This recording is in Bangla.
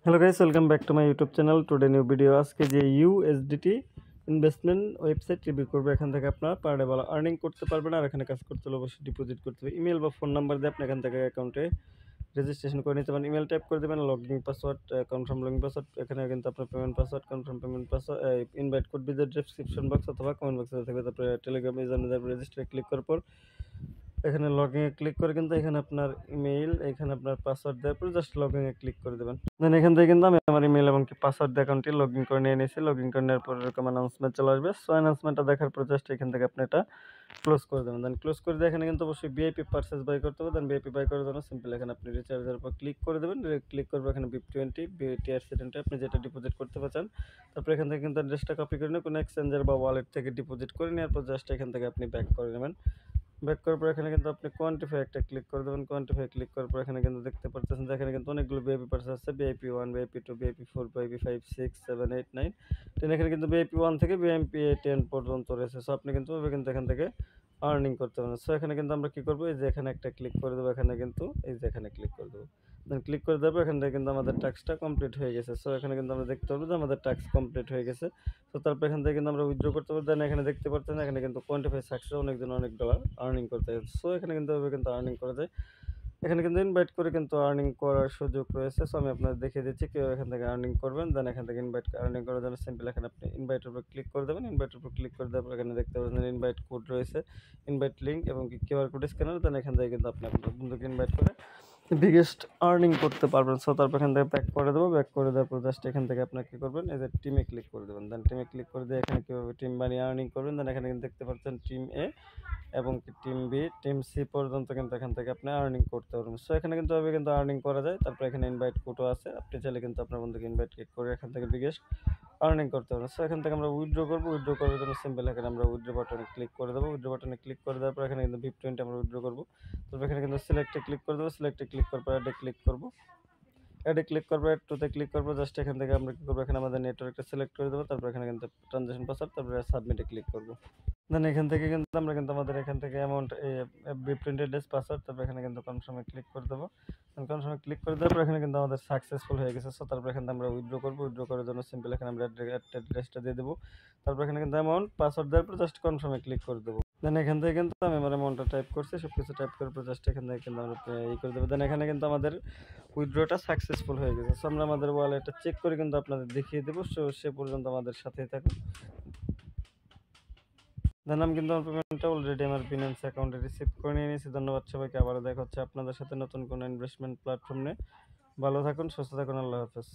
Hello guys, welcome back to my YouTube channel. Today new video. আজকে যে ইউএসডিটি ইনভেস্টমেন্ট ওয়েবসাইট রিভিউ করবে, এখান থেকে আপনারা পার ডে ভালো আর্নিং করতে পারবেন। আর এখানে কাজ করতে হলে অবশ্যই ডিপোজিট করতে হবে। ইমেল বা ফোন নাম্বার দিয়ে আপনি এখান থেকে অ্যাকাউন্টে রেজিস্ট্রেশন করে নিতে পারেন। ইমেল টাইপ করে দেবেন, login password, confirm login password. এখানে কিন্তু আপনার payment password, confirm payment password, invite code video description box অথবা কমেন্ট বক্সে থাকবে। তারপরে টেলিগ্রাম ইউজার নেম রেজিস্টারে ক্লিক করার পর এখানে লগইনে ক্লিক করে কিন্তু এখানে আপনার ইমেইল, এখানে আপনার পাসওয়ার্ড দেওয়ার পর জাস্ট লগইনে ক্লিক করে দেবেন। দেন এখান থেকে কিন্তু আমি আমার ইমেইল এবং কি পাসওয়ার্ড দিয়ে অ্যাকাউন্টটি লগইন করে নিয়ে নিয়েছি। লগইন করে নেওয়ার পর এরকম অ্যানাউন্সমেন্ট চলে আসবে। সো অ্যানাউন্সমেন্টটা দেখার পর জাস্ট এখান থেকে আপনি এটা ক্লোজ করে দেবেন। দেন ক্লোজ করে দিয়ে এখানে কিন্তু অবশ্যই ভিআইপি পারচেজ বাই করতে হবে। দেন ভিআইপি বাই করার জন্য সিম্পল এখানে আপনি রিচার্জের উপর ক্লিক করে দেবেন। ক্লিক করবে এখানে BIP20 টিআরসি আপনি যেটা ডিপোজিট করতে চান। তারপর এখান থেকে কিন্তু অ্যাড্রেসটা কপি করে নিয়ে কোনো এক্সচেঞ্জার বা ওয়ালেট থেকে ডিপোজিট করে নেওয়ার পর জাস্ট এখান থেকে আপনি ব্যাক করে নেবেন। ব্যাক করার পর এখানে কিন্তু আপনি কোয়ান্টিফাই একটা ক্লিক করে দেবেন। কোয়ান্টিফাই ক্লিক করার পর এখানে কিন্তু দেখতে পাচ্ছেন যে এখানে কিন্তু অনেকগুলো ভিআইপি পারচেজ আছে। VIP1, VIP2, VIP4, VIP5, 6, 7, 8, 9, 10। এখানে কিন্তু VIP1 থেকে VIP10 পর্যন্ত রয়েছে। সো আপনি কিন্তু এখান থেকে আর্নিং করতে পারেন। সো এখানে কিন্তু আমরা কি করব, এই যে এখানে একটা ক্লিক করে দেবো। এখানে কিন্তু এই যে এখানে ক্লিক করে দেবো। দেন ক্লিক করে দেবো। এখান থেকে কিন্তু আমাদের টাস্কটা কমপ্লিট হয়ে গেছে। সো এখানে কিন্তু আমরা দেখতে পারবো যে আমাদের টাস্ক কমপ্লিট হয়ে গেছে। তো তারপর এখান থেকে কিন্তু আমরা উইথড্র করতে পারবো। দেন এখানে দেখতে পাচ্ছেন এখানে কিন্তু কোয়ান্টিফাই সাকসেস, অনেকজন অনেক ডলার আর্নিং করতে হয়। সো এখানে কিন্তু আর্নিং করা যায়। এখানে কিন্তু ইনভাইট করে কিন্তু আর্নিং করার সুযোগ রয়েছে। সো আমি আপনাদের দেখিয়ে দিচ্ছি কীভাবে এখান থেকে আর্নিং করবেন। দেন এখান থেকে ইনভাইট আর্নিং করার জন্য সিম্পল এখানে আপনি ইনভাইটের উপর ক্লিক করে দেবেন। ইনভাইটের উপর ক্লিক করে দেওয়ার পর এখানে দেখতে পাচ্ছেন ইনভাইট কোড রয়েছে, ইনভাইট লিঙ্ক এবং কিউআর কোড স্ক্যানার। দেন এখান থেকে কিন্তু আপনি আপনার বন্ধুকে ইনভাইট করে বিগেস্ট আর্নিং করতে পারবেন। সো তারপর এখান থেকে ব্যাক করে দেবো। ব্যাক করে দেওয়ার পর জাস্ট এখান থেকে আপনার কী করবেন, এই যে টিমে ক্লিক করে দেবেন। দেন টিমে ক্লিক করে দিয়ে এখানে কীভাবে টিম বানিয়ে আর্নিং করবেন। দেন এখানে কিন্তু দেখতে পাচ্ছেন টিম এ এবং কি টিম বি, টিম সি পর্যন্ত কিন্তু এখান থেকে আপনি আর্নিং করতে পারবেন। সো এখানে কিন্তু আর্নিং করা যায়। তারপর এখানে ইনভাইট কোডও আছে, আপনি চাইলে কিন্তু আপনার বন্ধুকে ইনভাইট করে এখান থেকে বিগেস্ট আর্নিং করতে পারবেন। সো এখান থেকে আমরা উইথড্র করবো। উইথড্র করার জন্য সিম্পল এখানে আমরা উইথড্র বাটনে ক্লিক করে দেবো। উইথড্র বাটনে ক্লিক করে দেওয়ার পর এখানে কিন্তু BIP20 আমরা উইথড্র করবো। তারপর এখানে কিন্তু সিলেক্টে ক্লিক করে দেবো। সিলেক্টে ক্লিক করার পর অ্যাডে ক্লিক করবো। অ্যাডে ক্লিক করবো, অ্যাড টুতে ক্লিক করবো। জাস্ট এখান থেকে আমরা কী করবো, এখানে আমাদের নেটওয়ার্কটা সিলেক্ট করে দেবো। তারপর এখানে কিন্তু ট্রানজাকশন পাসওয়ার্ড, তারপরে সাবমিটে ক্লিক করবো। দেন এখান থেকে কিন্তু আমরা কিন্তু আমাদের এখান থেকে অ্যামাউন্ট BIP20 ডেজ পাসওয়ার্ড, তারপর এখানে কিন্তু কনফার্মে ক্লিক করে দেবো। কনফার্মে ক্লিক করে দেওয়ার পর এখানে কিন্তু আমাদের সাকসেসফুল হয়ে গেছে। সো তারপর এখানে আমরা উইথড্র করবো। উইথড্র করার জন্য সিম্পল এখানে আমরা অ্যাড্রেসটা দিয়ে দেবো। তারপর এখানে কিন্তু অ্যামাউন্ট পাসওয়ার্ড দেওয়ার পর জাস্ট কনফার্মে ক্লিক করে দেবো। দেন এখান থেকে কিন্তু আমি আমার অ্যামাউন্টটা টাইপ করছি, সব কিছু টাইপ করার পর জাস্ট এখান থেকে কিন্তু আমরা করে দেবো। দেন এখানে কিন্তু আমাদের উইথড্রটা সাকসেসফুল হয়ে গেছে। সো আমরা আমাদের ওয়ালেটটা চেক করে কিন্তু আপনাদের দেখিয়ে দেবো। সো সে পর্যন্ত আমাদের সাথেই থাকুন। দেন আমি কিন্তু আমার পেমেন্টটা অলরেডি আমার বিনান্স অ্যাকাউন্টে রিসিভ করে নিয়ে নিয়েছি। ধন্যবাদ সবাইকে। আবারও দেখা হচ্ছে আপনাদের সাথে নতুন কোনো ইনভেস্টমেন্ট প্ল্যাটফর্ম নিয়ে। ভালো থাকুন, সুস্থ থাকুন। আল্লাহ হাফেজ।